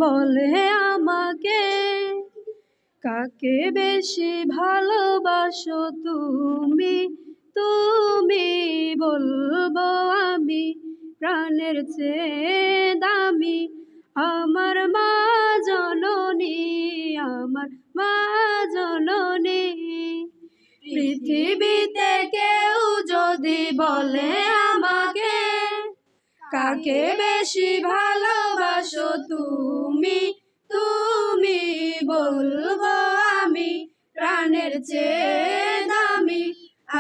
বলে আমাকে কাকে বেশি ভালোবাসো তুমি, তুমি বলবো আমি প্রাণের চেয়ে দামি আমার মা জননী, আমার মা জননী। পৃথিবীতে কেউ যদি বলে আমাকে কাকে বেশি ভালোবাসো তুমি, তুমি বলবো আমি প্রাণের চেয়ে দামি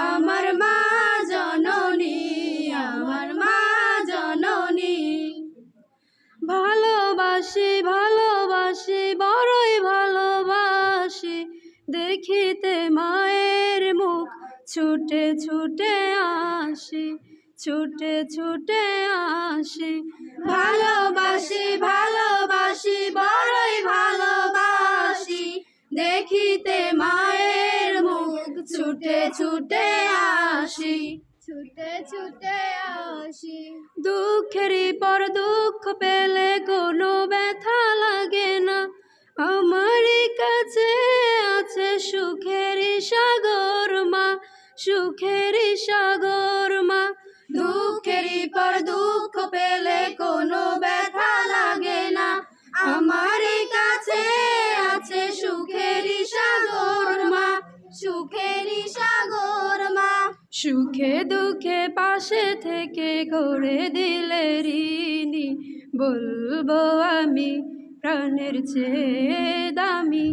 আমার মা জননী, আমার মা জননী। ভালোবাসি ভালোবাসি বড়ই ভালোবাসি দেখিতে মায়ের মুখ ছুটে ছুটে আসি, ছুটে ছুটে আসি। ভালোবাসি ভালোবাসি বড়ই ভালোবাসি দেখিতে মায়ের মুখ ছুটে ছুটে আসি, ছুটে ছুটে আসি। দুঃখেরই পর দুঃখ পেলে কোনো ব্যথা লাগে না, আমারই কাছে আছে সুখেরই সাগর মা, সুখেরই সাগর মা। দুঃখেরই পর দুঃখ পেলে কোনো ব্যথা লাগে না, আমারই কাছে আছে সুখেরই সাগর মা, সুখেরই সাগর মা। সুখে দুঃখে পাশে থেকে করে দিলে ঋণী বলবো আমি প্রাণের চেয়ে দামি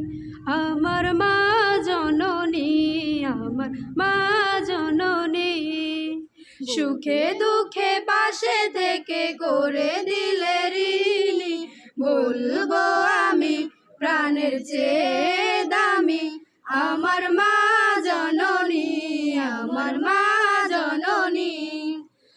আমার মা জননী, আমার মা জননী। সুখে দুঃখে পাশে থেকে করে দিলে ঋণী বলবো আমি প্রাণের চেয়ে দামি আমার মা জননী, আমার মা